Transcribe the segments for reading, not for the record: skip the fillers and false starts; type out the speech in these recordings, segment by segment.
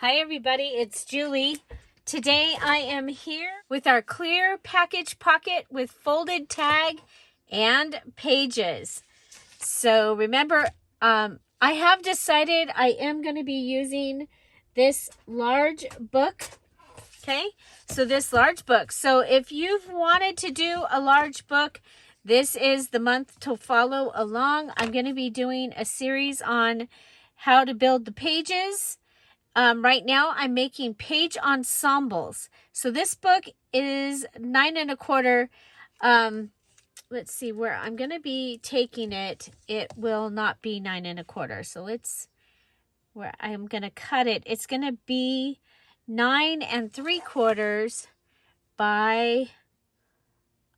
Hi everybody, it's Julie. Today I am here with our clear package pocket with folded tag and pages. So remember, I have decided I am going to be using this large book. Okay, so this large book. So if you've wanted to do a large book, this is the month to follow along. I'm going to be doing a series on how to build the pages. Right now I'm making page ensembles. So this book is 9 1/4. Let's see where I'm going to be taking it. It will not be 9 1/4. So where I'm going to cut it. It's going to be 9 3/4 by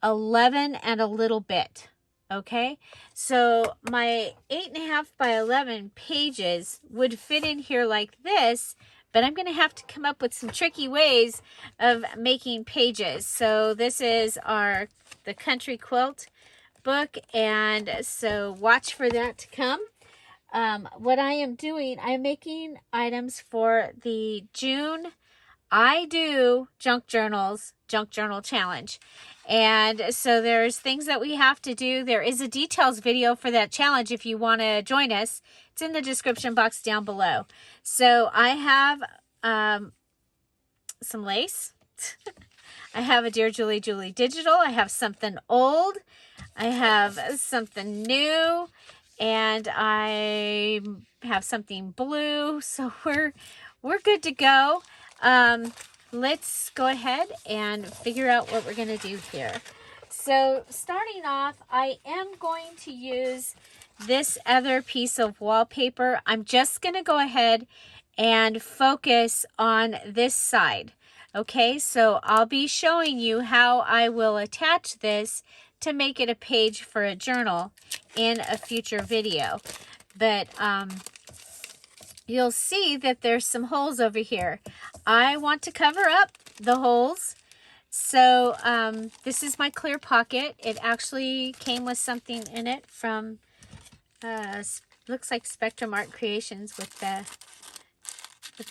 11 and a little bit. Okay, so my 8.5 by 11 pages would fit in here like this, but I'm going to have to come up with some tricky ways of making pages. So this is the country quilt book, and so watch for that to come. What I am doing, I'm making items for the June I Do junk journal challenge. And so there's things that we have to do. There is a details video for that challenge if you want to join us. It's in the description box down below. So I have some lace. I have a Dear Julie Julie digital. I have something old. I have something new. And I have something blue. So we're good to go. Let's go ahead and figure out what we're going to do here. So starting off, I am going to use this other piece of wallpaper. I'm just going to go ahead and focus on this side. Okay, so I'll be showing you how I will attach this to make it a page for a journal in a future video. But you'll see that there's some holes over here. I want to cover up the holes. So this is my clear pocket. It actually came with something in it from, looks like Spectrum Art Creations with the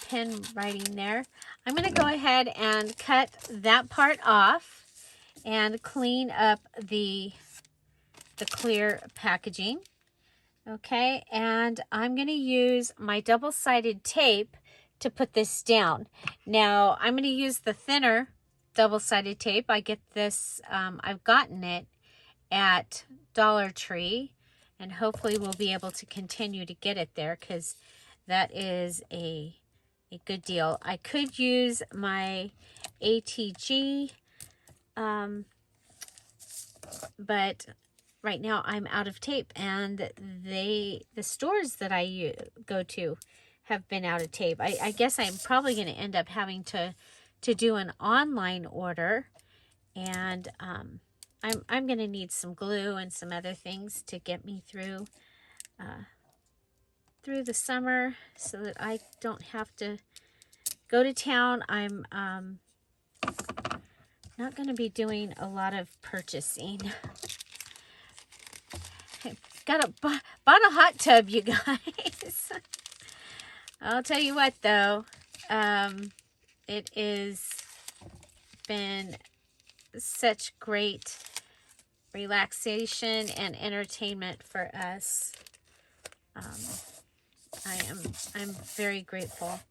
pen writing there. I'm going to go ahead and cut that part off and clean up the clear packaging. Okay, and I'm going to use my double-sided tape to put this down. Now, I'm going to use the thinner double-sided tape. I get this, I've gotten it at Dollar Tree, and hopefully we'll be able to continue to get it there because that is a good deal. I could use my ATG, but right now I'm out of tape, and the stores that I go to have been out of tape. I guess I'm probably going to end up having to do an online order, and I'm going to need some glue and some other things to get me through the summer so that I don't have to go to town. I'm not going to be doing a lot of purchasing. Bought a hot tub, you guys. I'll tell you what, though, it has been such great relaxation and entertainment for us. I'm very grateful.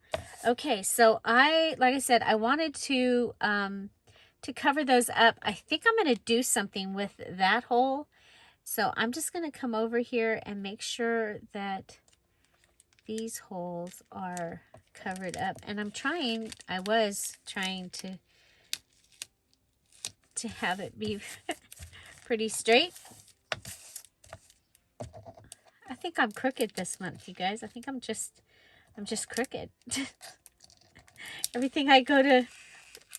Okay, so like I said, I wanted to cover those up. I think I'm going to do something with that hole. So I'm just going to come over here and make sure that these holes are covered up. And I was trying to have it be pretty straight. I think I'm crooked this month, you guys. I think I'm just crooked. Everything I go to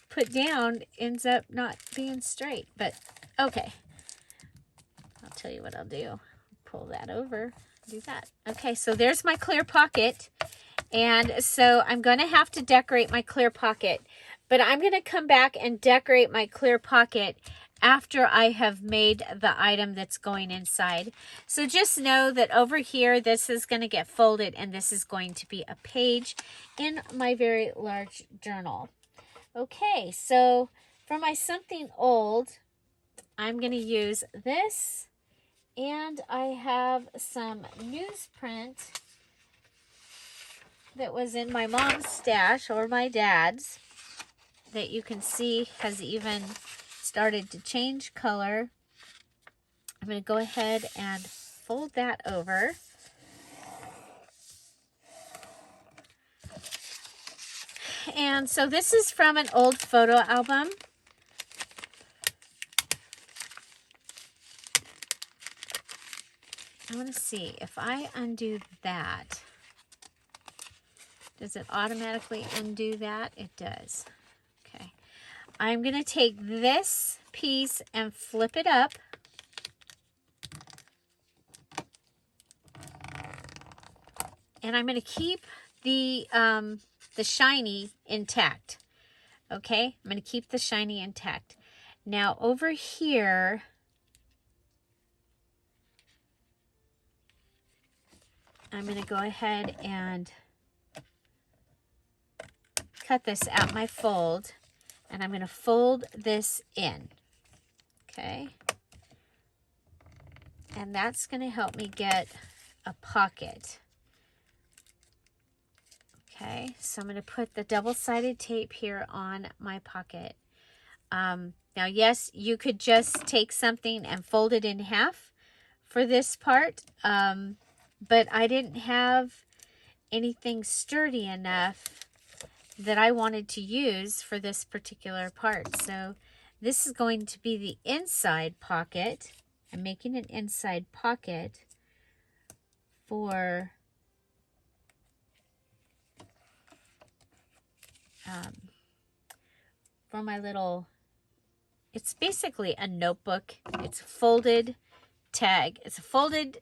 put down ends up not being straight, but okay. I'll tell you what I'll do. Pull that over, do that. Okay, so there's my clear pocket. And so I'm going to have to decorate my clear pocket. But I'm going to come back and decorate my clear pocket after I have made the item that's going inside. So just know that over here, this is going to get folded and this is going to be a page in my very large journal. Okay, so for my something old, I'm going to use this, and I have some newsprint that was in my mom's stash or my dad's that you can see has even started to change color. I'm going to go ahead and fold that over. And so this is from an old photo album. I want to see if I undo that. Does it automatically undo that? It does. Okay. I'm going to take this piece and flip it up. And I'm going to keep the shiny intact. Okay? I'm going to keep the shiny intact. Now over here, I'm going to go ahead and cut this out my fold, and I'm going to fold this in. Okay? And that's going to help me get a pocket. Okay, so I'm going to put the double-sided tape here on my pocket. Now, yes, you could just take something and fold it in half for this part, but I didn't have anything sturdy enough that I wanted to use for this particular part. So this is going to be the inside pocket. I'm making an inside pocket for my little, it's basically a notebook. It's a folded tag. It's a folded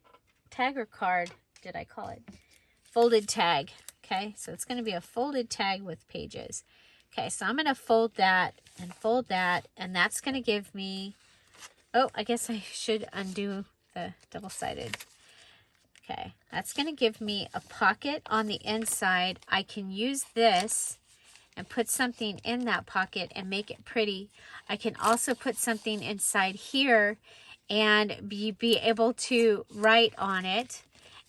tag or card, did I call it? Folded tag. Okay, so it's going to be a folded tag with pages. Okay, so I'm going to fold that, and that's going to give me, oh, I guess I should undo the double-sided. Okay, that's going to give me a pocket on the inside. I can use this and put something in that pocket and make it pretty. I can also put something inside here and be able to write on it.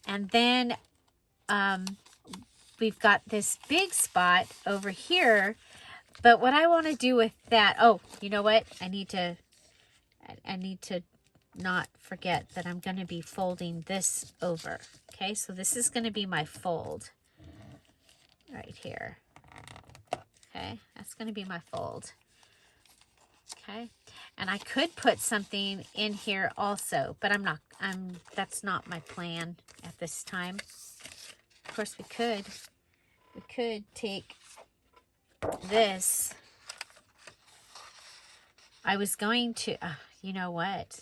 And then we've got this big spot over here. But what I want to do with that, oh, you know what? I need to not forget that I'm going to be folding this over. Okay, so this is going to be my fold right here. Okay, that's going to be my fold. Okay, and I could put something in here also, but that's not my plan at this time. Of course, we could take this. I was going to, you know what?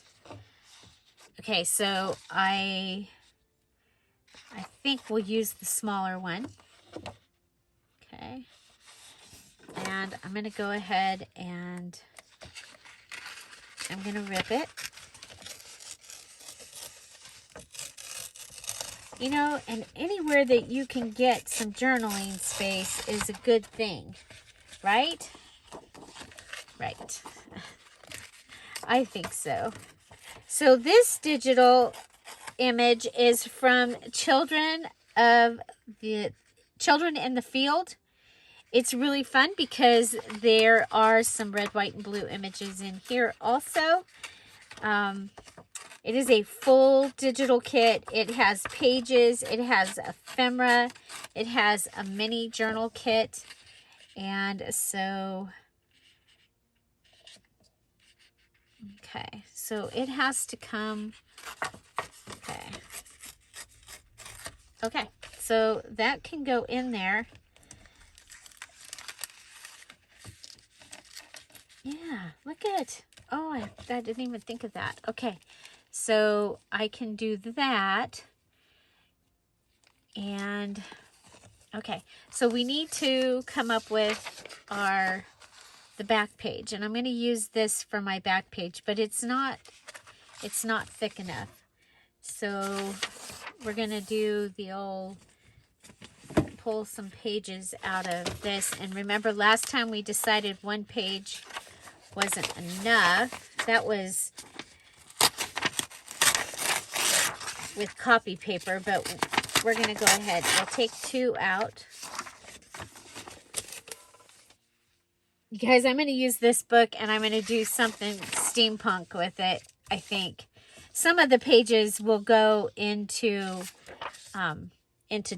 Okay, so I think we'll use the smaller one. Okay. And I'm going to go ahead and I'm going to rip it. You know, and anywhere that you can get some journaling space is a good thing, right? Right. I think so. So this digital image is from Children in the Field. It's really fun because there are some red, white, and blue images in here also. It is a full digital kit. It has pages. It has ephemera. It has a mini journal kit. And so, okay, so it has to come, okay. Okay, so that can go in there. Yeah, look at, oh, I didn't even think of that. Okay, so I can do that. And, okay, so we need to come up with our the back page. And I'm going to use this for my back page, but it's not thick enough. So we're going to do the old pull some pages out of this. And remember, last time we decided one page wasn't enough. That was with copy paper, but we're going to go ahead. We'll take 2 out. You guys, I'm going to use this book and I'm going to do something steampunk with it, I think. Some of the pages will go into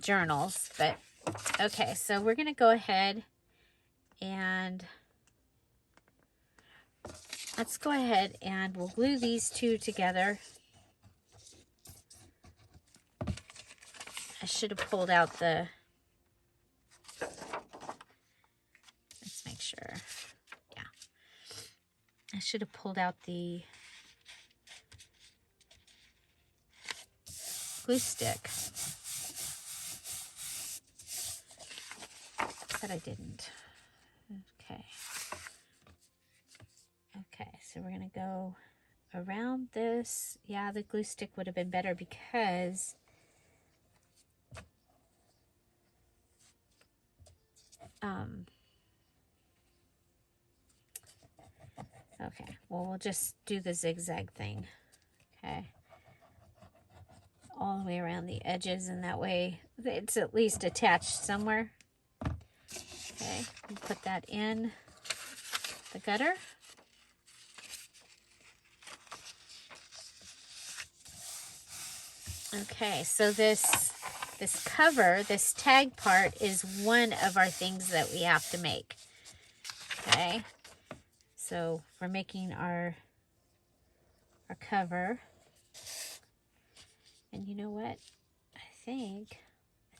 journals, but okay, so we're going to go ahead and let's go ahead and we'll glue these 2 together. I should have pulled out the, let's make sure, yeah. I should have pulled out the glue stick. But I didn't. Okay. Okay, so we're going to go around this. Yeah, the glue stick would have been better because okay, well, we'll just do the zigzag thing. Okay. All the way around the edges, and that way it's at least attached somewhere. Okay, and put that in the gutter. Okay, so this cover, this tag part is one of our things that we have to make. Okay, so we're making our cover, and you know what? I think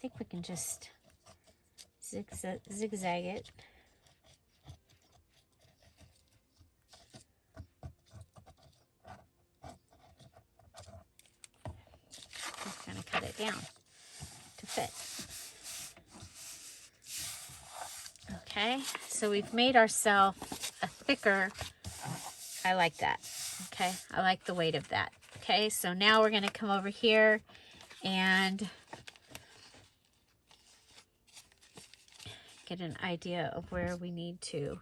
we can just zigzag it. Just kind of cut it down to fit. Okay, so we've made ourselves a thicker, I like that. Okay, I like the weight of that. Okay, so now we're going to come over here and get an idea of where we need to.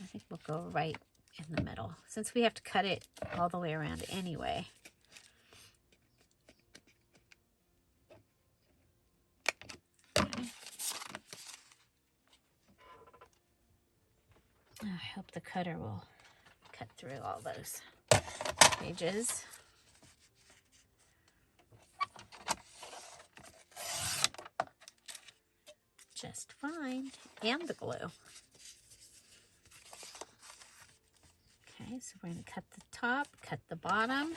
I think we'll go right in the middle, since we have to cut it all the way around anyway. Okay. I hope the cutter will cut through all those pages. Just fine. And the glue. Okay, so we're going to cut the top, cut the bottom.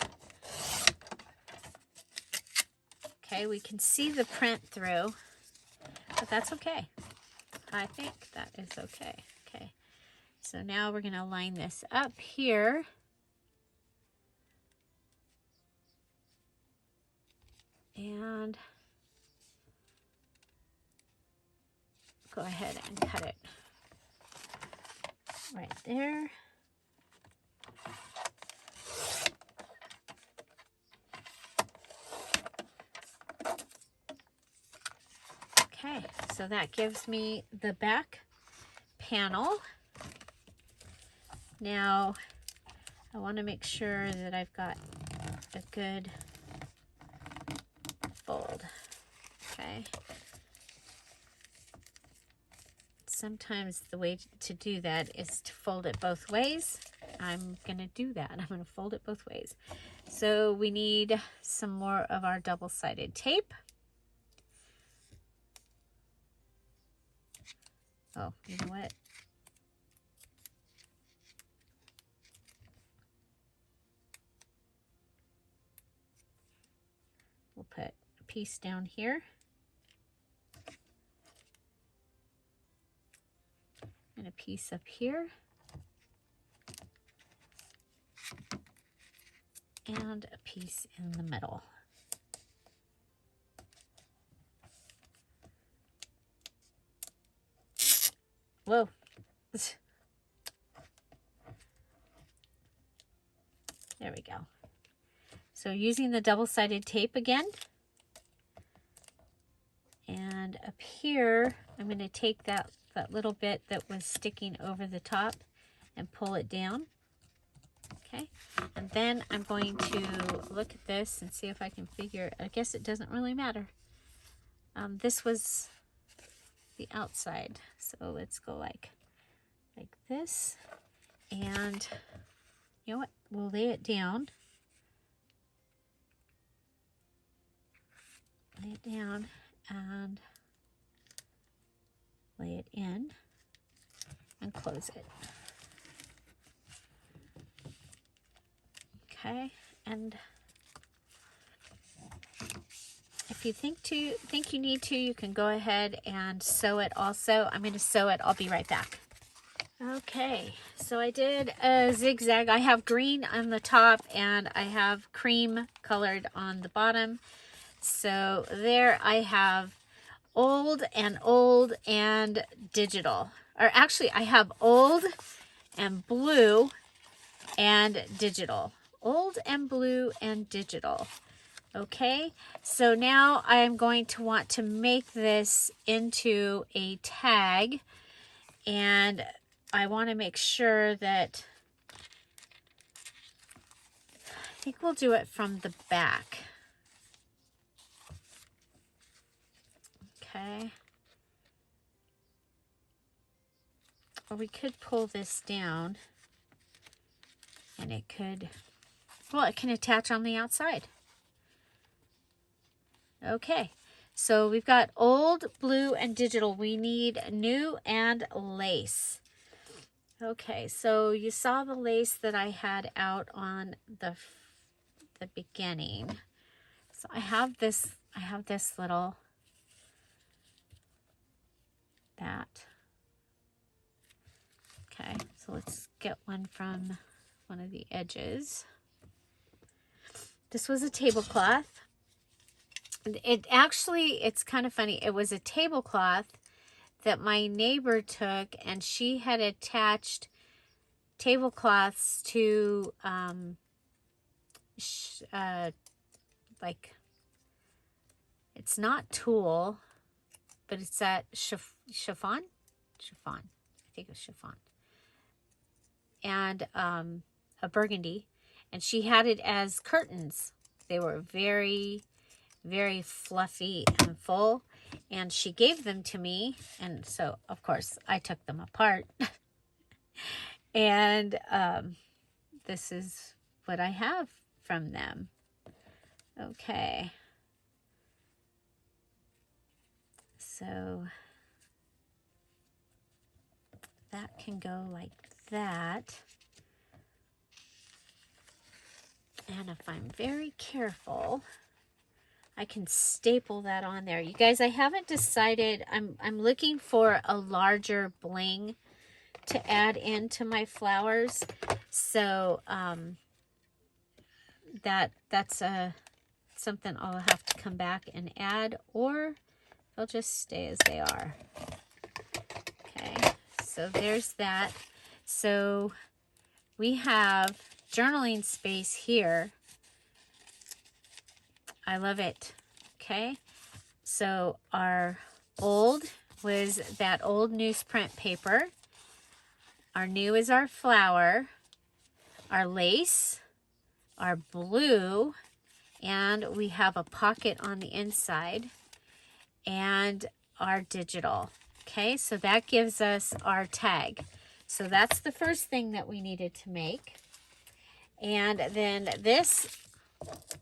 Okay, we can see the print through, but that's okay. I think that is okay. Okay, so now we're going to line this up here. And go ahead and cut it right there. Okay, so that gives me the back panel. Now, I want to make sure that I've got a good fold. Okay. Sometimes the way to do that is to fold it both ways. I'm going to do that. I'm going to fold it both ways. So we need some more of our double-sided tape. Oh, you know what? We'll put a piece down here. And a piece up here. And a piece in the middle. Whoa. There we go. So using the double-sided tape again. And up here, I'm going to take that little bit that was sticking over the top and pull it down. Okay. And then I'm going to look at this and see if I can figure, I guess it doesn't really matter. This was the outside. So let's go like this. And you know what? We'll lay it down. Lay it down and lay it in and close it. Okay, and if you think you need to, you can go ahead and sew it also. I'm going to sew it. I'll be right back. Okay, so I did a zigzag. I have green on the top and I have cream colored on the bottom. So there I have old and digital. Or actually, I have old and blue and digital. Old and blue and digital. Okay, so now I'm going to want to make this into a tag, and I want to make sure that, I think we'll do it from the back. Okay. Or we could pull this down and it could, well, it can attach on the outside. Okay. So we've got old, blue, and digital. We need new and lace. Okay. So you saw the lace that I had out on the beginning. So I have this little, that. Okay, so let's get one from one of the edges. This was a tablecloth. It's kind of funny. It was a tablecloth that my neighbor took, and she had attached tablecloths to, like, it's not tulle, but it's that chiffon. I think it's chiffon. And a burgundy, and she had it as curtains. They were very, very fluffy and full, and she gave them to me, and so of course I took them apart. And this is what I have from them. Okay, so that can go like that. And if I'm very careful, I can staple that on there. You guys, I haven't decided. I'm looking for a larger bling to add into my flowers. So that's something I'll have to come back and add, or they'll just stay as they are. Okay, so there's that. So we have journaling space here. I love it. Okay, so our old was that old newsprint paper. Our new is our flower, our lace, our blue, and we have a pocket on the inside, and our digital. Okay, so that gives us our tag. So that's the first thing that we needed to make. And then this,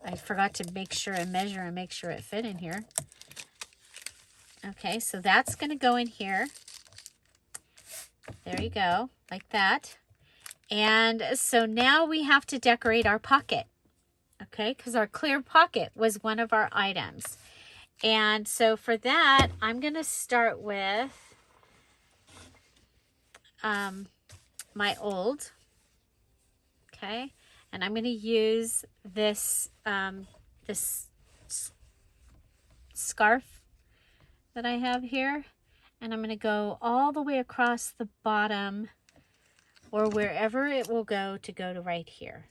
I forgot to make sure and measure and make sure it fit in here. Okay, so that's going to go in here. There you go, like that. And so now we have to decorate our pocket. Okay, because our clear pocket was one of our items. And so for that, I'm going to start with my old. Okay, and I'm going to use this this scarf that I have here, And I'm going to go all the way across the bottom, or wherever it will go to right here.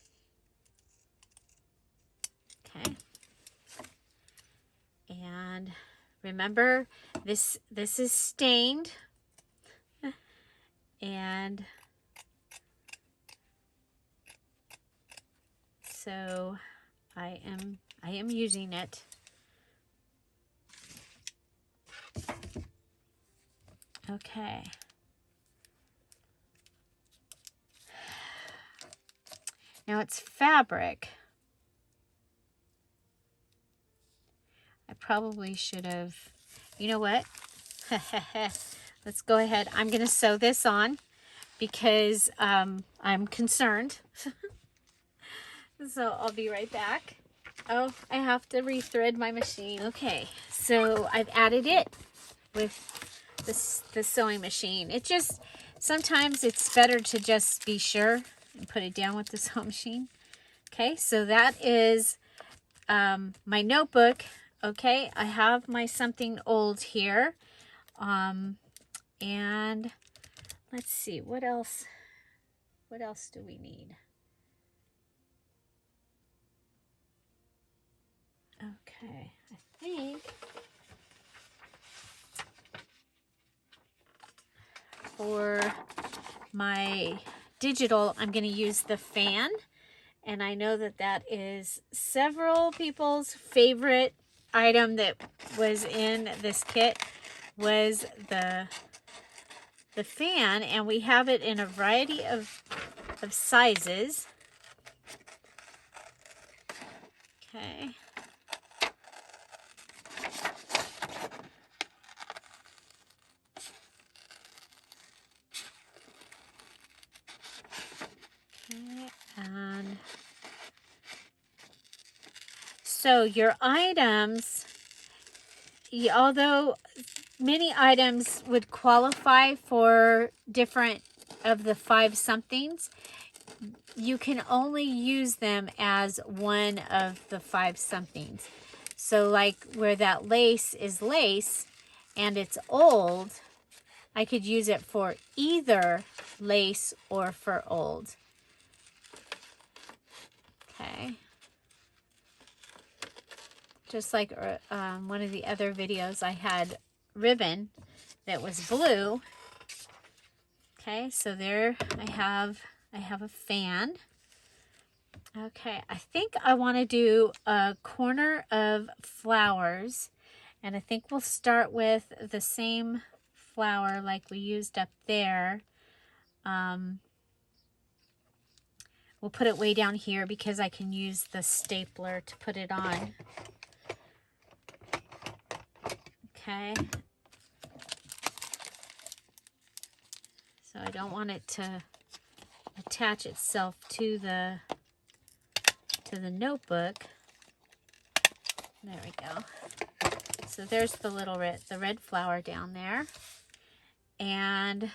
Okay. And remember, this is stained, and so I am using it. Okay. Now it's fabric. I probably should have, you know what? Let's go ahead. I'm going to sew this on because I'm concerned. So I'll be right back. Oh, I have to rethread my machine. Okay, so I've added it with the sewing machine. It just, sometimes it's better to just be sure and put it down with the sewing machine. Okay, so that is my notebook. Okay, I have my something old here. And let's see, what else do we need? Okay, I think for my digital, I'm going to use the fan. And I know that that is several people's favorite item that was in this kit was the fan. And we have it in a variety of sizes. Okay. And so your items, although many items would qualify for different of the 5 somethings, you can only use them as one of the 5 somethings. So like where that lace is lace and it's old, I could use it for either lace or for old. Okay. Just like one of the other videos, I had ribbon that was blue. Okay, so there I have a fan. Okay, I think I want to do a corner of flowers, and I think we'll start with the same flower like we used up there. We'll put it way down here because I can use the stapler to put it on. Okay. So I don't want it to attach itself to the notebook. There we go. So there's the little red flower down there. And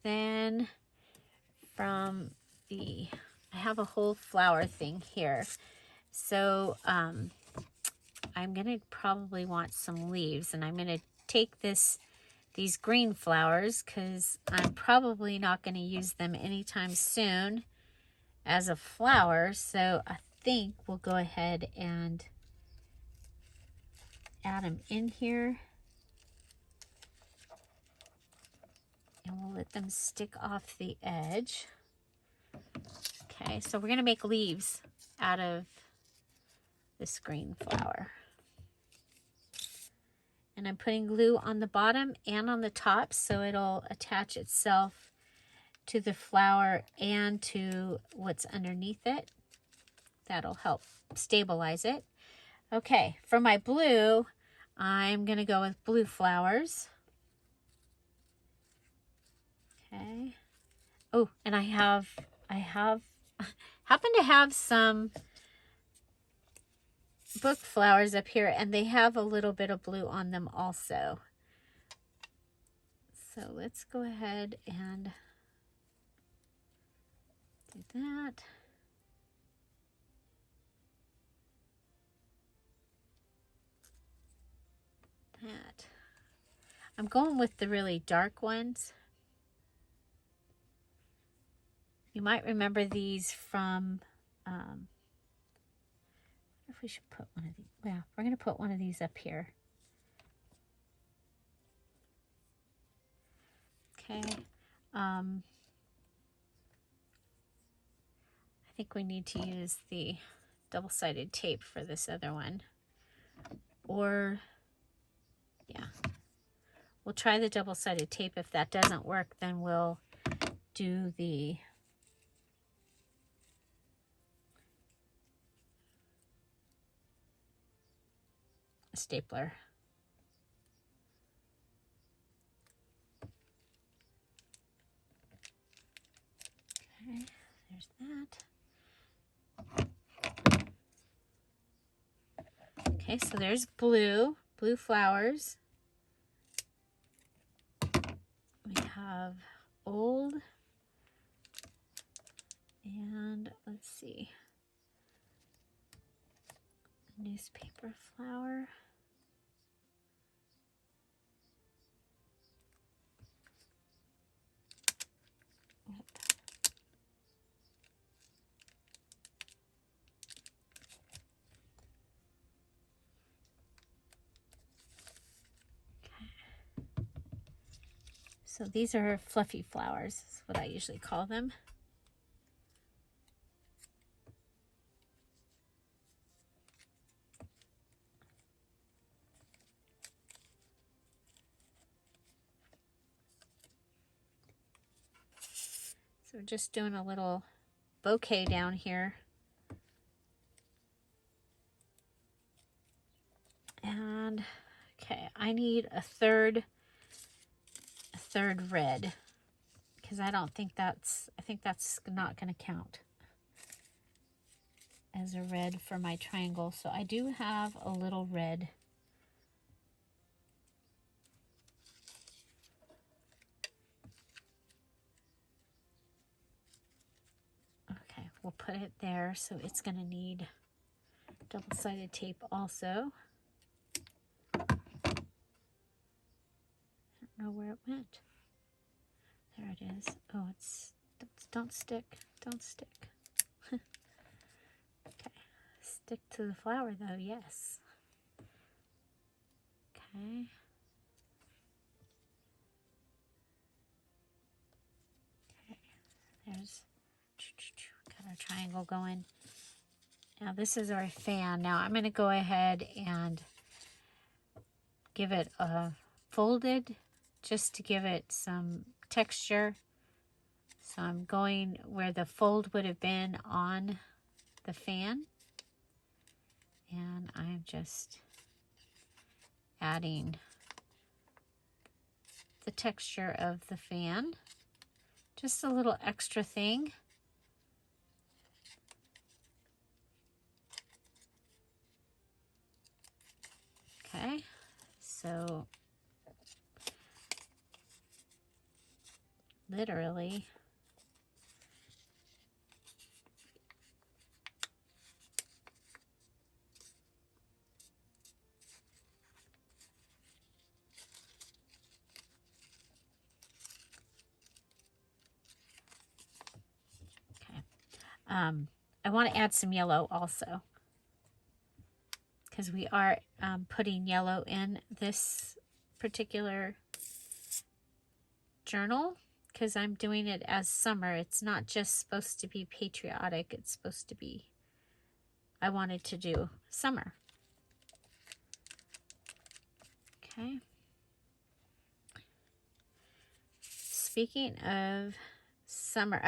then from I have a whole flower thing here. So I'm going to probably want some leaves, and I'm going to take these green flowers because I'm probably not going to use them anytime soon as a flower. So I think we'll go ahead and add them in here. And we'll let them stick off the edge. Okay, so we're going to make leaves out of this green flower. And I'm putting glue on the bottom and on the top so it'll attach itself to the flower and to what's underneath it. That'll help stabilize it. Okay, for my blue, I'm going to go with blue flowers. Okay. Oh, and I happen to have some book flowers up here, and they have a little bit of blue on them also. So let's go ahead and do that. I'm going with the really dark ones. You might remember these from, I wonder if we should put one of these. Yeah, we're going to put one of these up here. Okay. I think we need to use the double-sided tape for this other one. Or, yeah. We'll try the double-sided tape. If that doesn't work, then we'll do the stapler. Okay, there's that. Okay, so there's blue flowers. We have old, and let's see, newspaper flower. So these are fluffy flowers, is what I usually call them. So we're just doing a little bouquet down here. And okay, I need a third red, because I think that's not going to count as a red for my triangle. So I do have a little red. Okay, we'll put it there. So it's going to need double-sided tape also. I don't know where it went. There it is. Oh, don't stick. Don't stick. Okay. Stick to the flower though, yes. Okay. Okay. There's, got our triangle going. Now this is our fan. Now I'm going to go ahead and give it a folded, just to give it some texture. So I'm going where the fold would have been on the fan. And I'm just adding the texture of the fan. Just a little extra thing. Okay, so literally I want to add some yellow also, because we are putting yellow in this particular journal, because I'm doing it as summer. It's not just supposed to be patriotic, it's supposed to be, I wanted to do summer. Okay. Speaking of summer,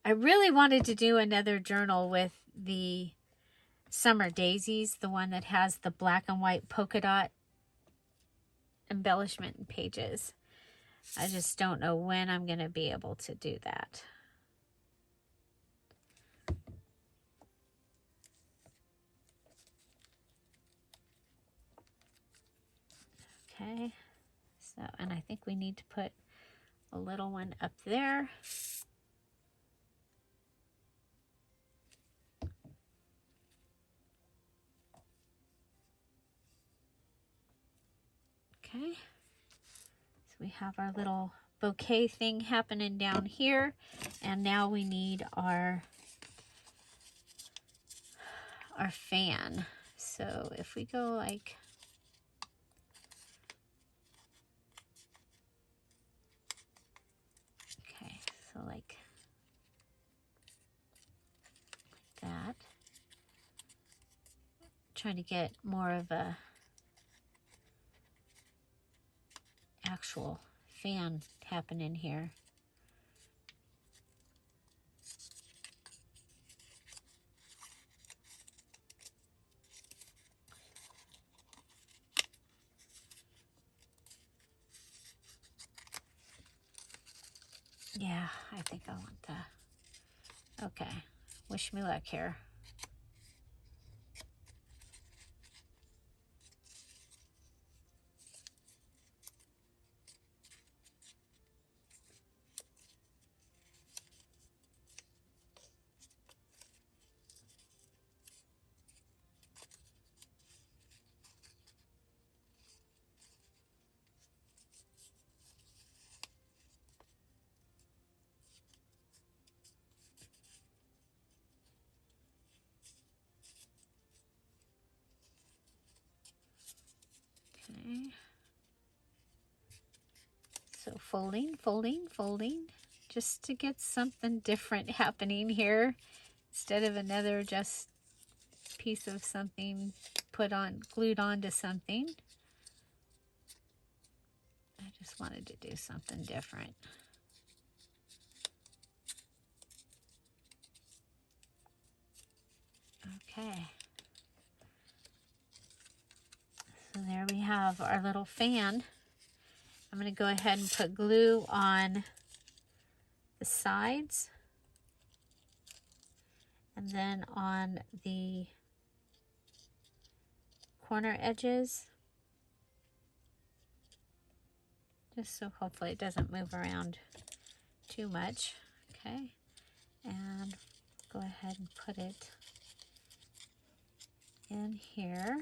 I really wanted to do another journal with the summer daisies, the one that has the black and white polka dot embellishment and pages. I just don't know when I'm going to be able to do that. Okay, so, and I think we need to put a little one up there. Okay, so we have our little bouquet thing happening down here, and now we need our fan. So if we go like, okay, so like that. Trying to get more of a actual fan happening here. Yeah, I think I want that. Okay, wish me luck here. Okay. So folding, folding, folding, just to get something different happening here instead of another just piece of something glued onto something. I just wanted to do something different. Okay. So there we have our little fan. I'm going to go ahead and put glue on the sides and then on the corner edges, just so hopefully it doesn't move around too much. Okay, and go ahead and put it in here.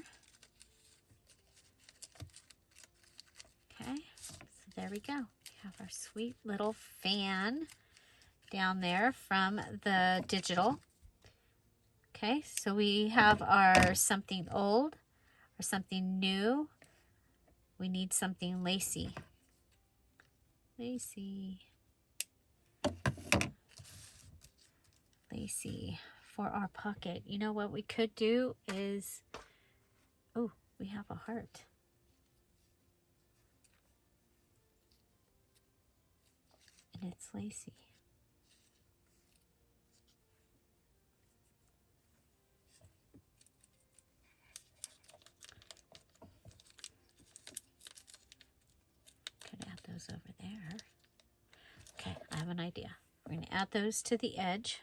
Okay, so there we go. We have our sweet little fan down there from the digital. Okay, so we have our something old or something new. We need something lacy. Lacy. Lacy for our pocket. You know what we could do is, oh, we have a heart. And it's lacy. Could add those over there. Okay, I have an idea. We're going to add those to the edge.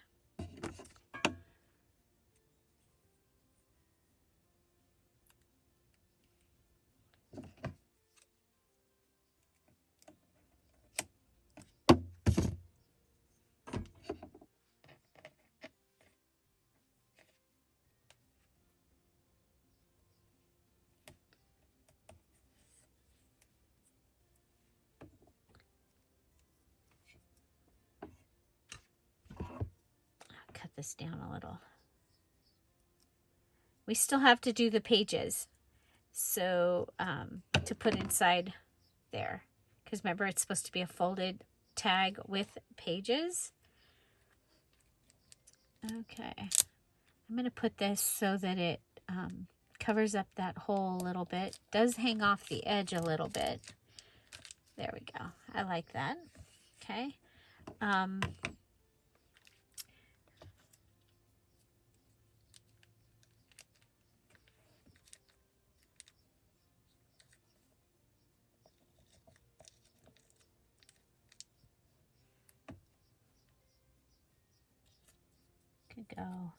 Cut this down a little. We still have to do the pages, so to put inside there, because remember it's supposed to be a folded tag with pages. Okay, I'm going to put this so that it covers up that hole a little bit. Does hang off the edge a little bit. There we go. I like that. Okay. Could go.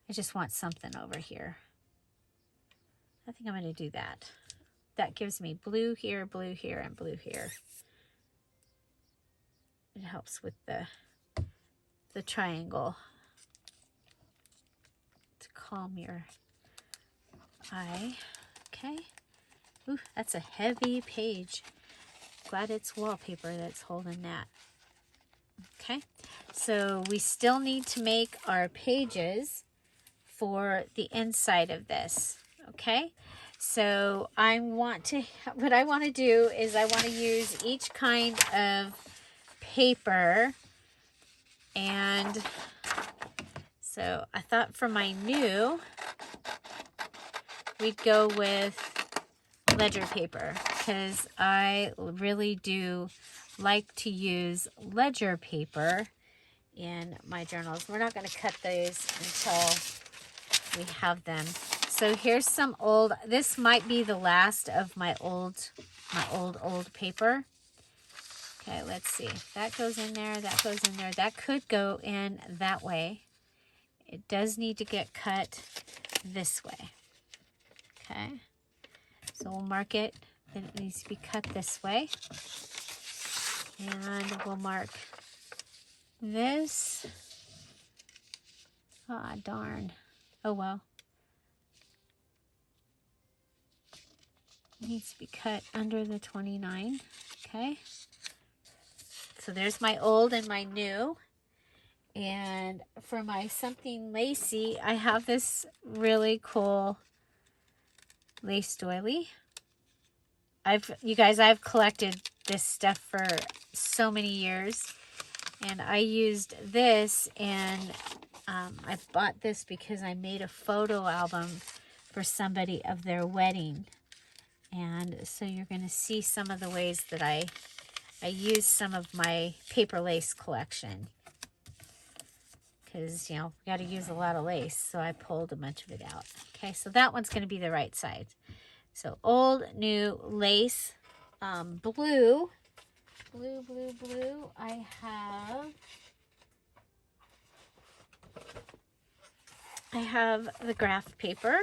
I just want something over here. I think I'm going to do that. that gives me blue here, and blue here. It helps with the triangle to calm your eye. Okay. Ooh, that's a heavy page. Glad it's wallpaper that's holding that. Okay, so we still need to make our pages for the inside of this. Okay, so what I want to do is I want to use each kind of paper, and so I thought for my new we'd go with ledger paper, because I really do like to use ledger paper in my journals. We're not going to cut those until we have them. So here's some old, this might be the last of my old paper. Okay, let's see. That goes in there, that goes in there. That could go in that way. It does need to get cut this way. Okay, so we'll mark it that it needs to be cut this way. And we'll mark this. Ah, darn. Oh, well. It needs to be cut under the 29. Okay. So there's my old and my new. And for my something lacy, I have this really cool lace doily. You guys, I've collected this stuff for so many years, and I used this, and I bought this because I made a photo album for somebody of their wedding, and so you're going to see some of the ways that I use some of my paper lace collection, because, you know, we got to use a lot of lace, so I pulled a bunch of it out. Okay, so that one's going to be the right side. So old, new, lace, blue. I have the graph paper,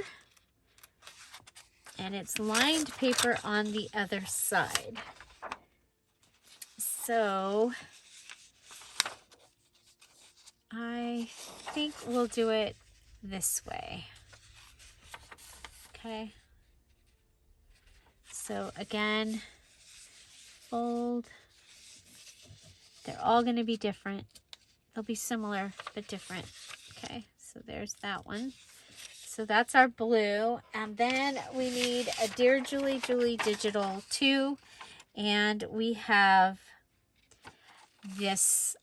and it's lined paper on the other side. So I think we'll do it this way. Okay. So again, fold. They're all going to be different. They'll be similar, but different. Okay, so there's that one. So that's our blue. And then we need a Dear Julie Digital 2. And we have this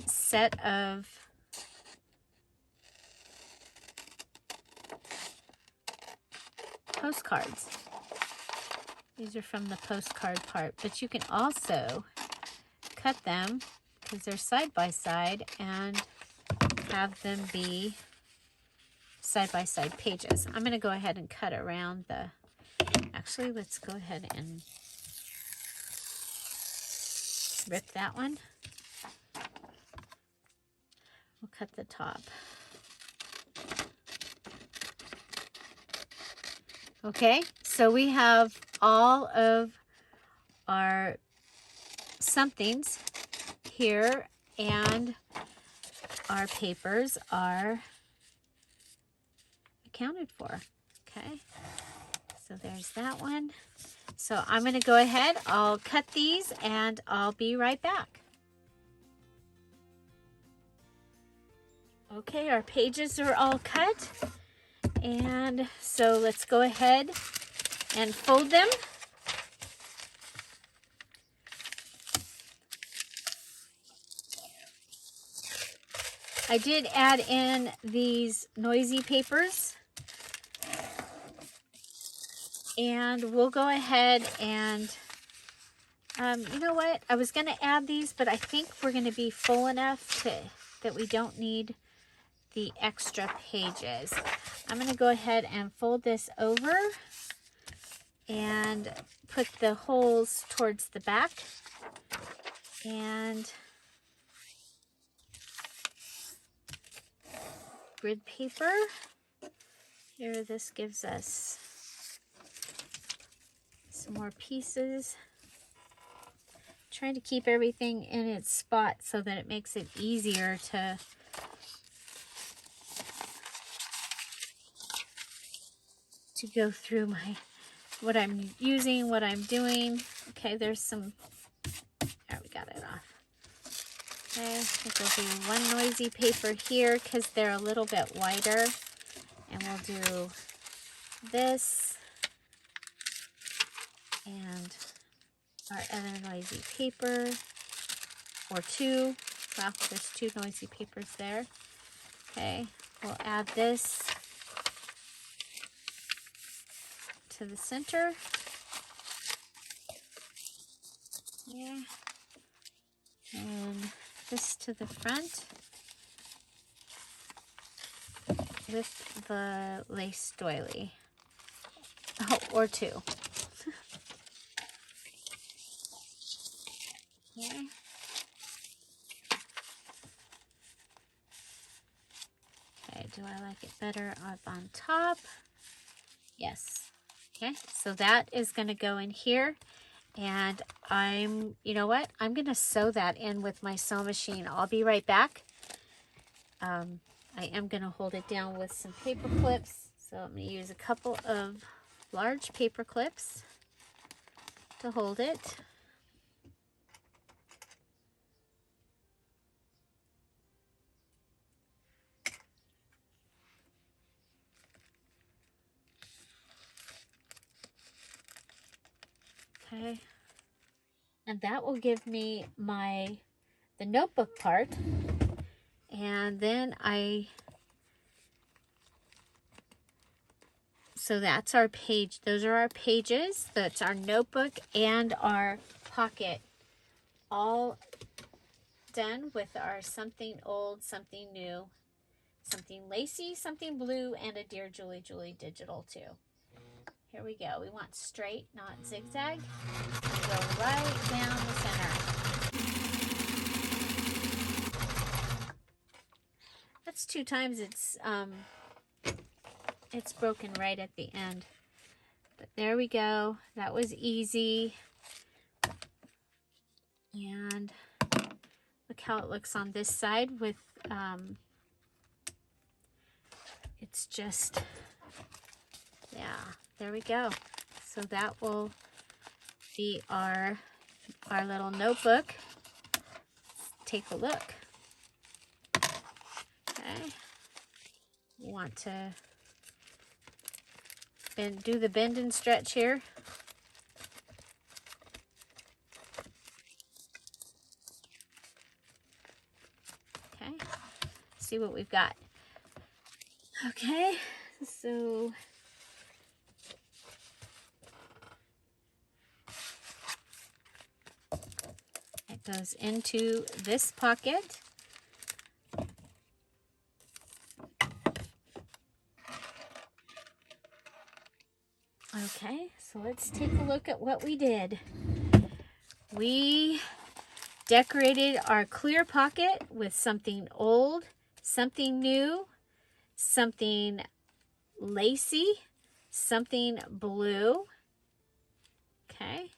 set of postcards. These are from the postcard part, but you can also cut them because they're side by side and have them be side by side pages. I'm going to go ahead and cut around the, actually let's go ahead and rip that one. We'll cut the top. Okay, so we have all of our somethings here, and our papers are accounted for. Okay, so there's that one. So I'm going to go ahead, I'll cut these, and I'll be right back. Okay, our pages are all cut. And so let's go ahead and fold them. I did add in these noisy papers. And we'll go ahead and, you know what? I was going to add these, but I think we're going to be full enough that we don't need the extra pages. I'm going to go ahead and fold this over and put the holes towards the back. And grid paper. Here, this gives us some more pieces. Trying to keep everything in its spot so that it makes it easier to go through what I'm using, what I'm doing. Okay, there's some, there, we got it off. Okay, I think we'll do one noisy paper here because they're a little bit wider. And we'll do this and our other noisy paper, or two. Well, there's two noisy papers there. Okay, we'll add this to the center. Yeah. And this to the front with the lace doily. Oh, or two. Okay. Okay, do I like it better up on top? Yes. Okay, so that is going to go in here. And you know what? I'm going to sew that in with my sew machine. I'll be right back. I am going to hold it down with some paper clips. So I'm going to use a couple of large paper clips to hold it. Okay. And that will give me the notebook part. And then so that's our page. Those are our pages. That's our notebook and our pocket. All done with our something old, something new, something lacy, something blue, and a Dear Julie Julie digital too. Here we go. We want straight, not zigzag. We go right down the center. That's 2 times it's broken right at the end. But there we go. That was easy. And look how it looks on this side with it's just, yeah, there we go. So that will be our little notebook. Let's take a look. Okay. You want to do the bend and stretch here. Okay. See what we've got. Okay. So it goes into this pocket. Okay, so let's take a look at what we did. We decorated our clear pocket with something old, something new, something lacy, something blue, okay,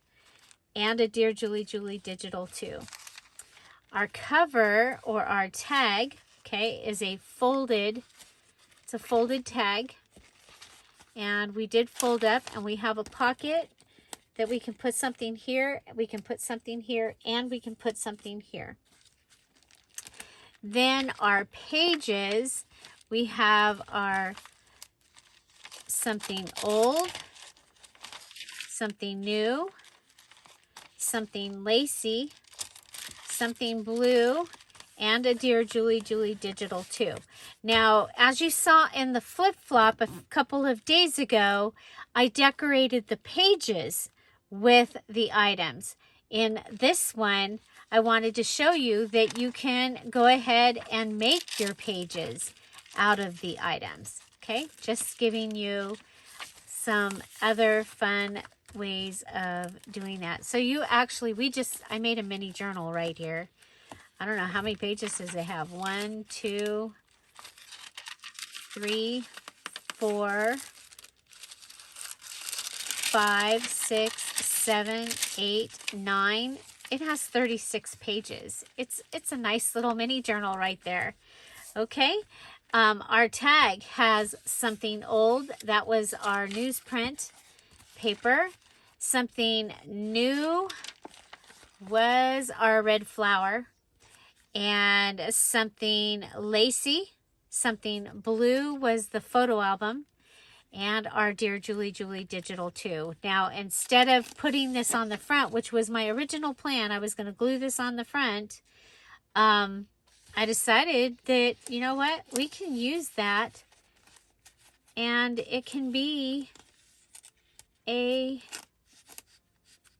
and a Dear Julie Julie digital too. Our cover or our tag, okay, is it's a folded tag. And we did fold up, and we have a pocket that we can put something here, we can put something here, and we can put something here. Then our pages, we have our something old, something new, something lacy, something blue, and a Dear Julie Julie digital too. Now, as you saw in the flip-flop a couple of days ago, I decorated the pages with the items. In this one, I wanted to show you that you can go ahead and make your pages out of the items. Okay, just giving you some other fun ways of doing that. So you actually, I made a mini journal right here. I don't know how many pages does it have. 1, 2, 3, 4, 5, 6, 7, 8, 9. It has 36 pages. It's a nice little mini journal right there. Okay. Our tag has something old. That was our newsprint paper. Something new was our red flower. And something Lacey, something blue was the photo album, and our Dear Julie Julie digital too. Now, instead of putting this on the front, which was my original plan, I was going to glue this on the front, I decided that, you know what, we can use that, and it can be a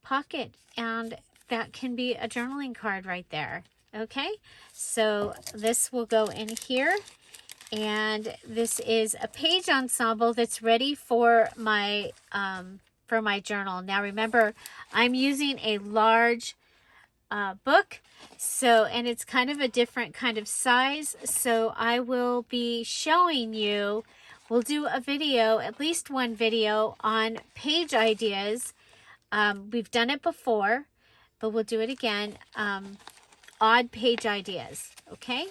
pocket, and that can be a journaling card right there. Okay, so this will go in here, and this is a page ensemble that's ready for my journal. Now remember, I'm using a large book, so, and it's kind of a different kind of size, so I will be showing you, we'll do a video, at least one video on page ideas. We've done it before, but we'll do it again. Odd page ideas. Okay,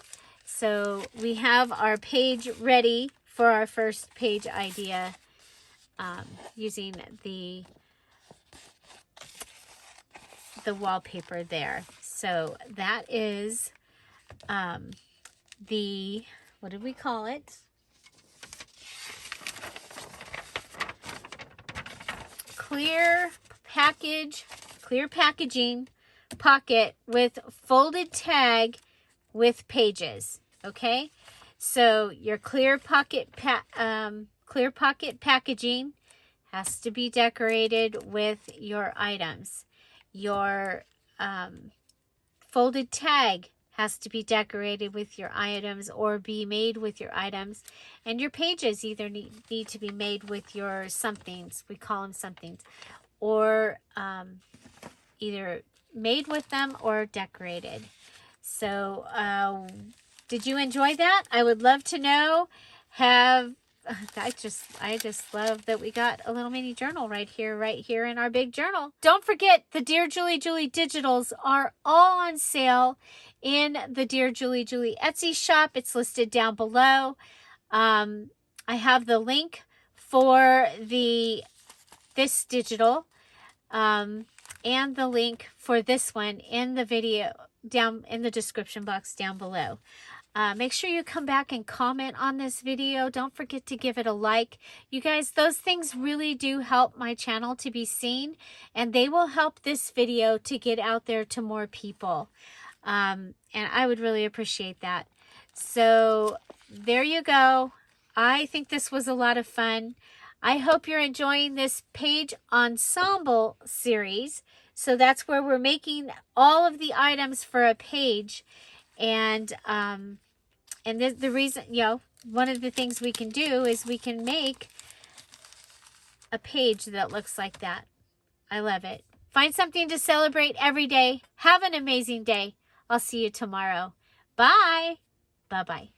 so we have our page ready for our first page idea, using the wallpaper there. So that is the, what did we call it? Clear packaging pocket with folded tag with pages. Okay, so your clear pocket packaging has to be decorated with your items. Your folded tag has to be decorated with your items or be made with your items, and your pages either need to be made with your somethings, we call them somethings, or either made with them or decorated. So did you enjoy that? I would love to know. I just love that we got a little mini journal right here in our big journal. Don't forget, the Dear Julie Julie digitals are all on sale in the Dear Julie Julie Etsy shop. It's listed down below. I have the link for this digital and the link for this one in the video down in the description box down below. Make sure you come back and comment on this video. Don't forget to give it a like. You guys, those things really do help my channel to be seen, and they will help this video to get out there to more people. And I would really appreciate that. So there you go. I think this was a lot of fun. I hope you're enjoying this page ensemble series. So that's where we're making all of the items for a page. And the reason, you know, one of the things we can do is we can make a page that looks like that. I love it. Find something to celebrate every day. Have an amazing day. I'll see you tomorrow. Bye. Bye-bye.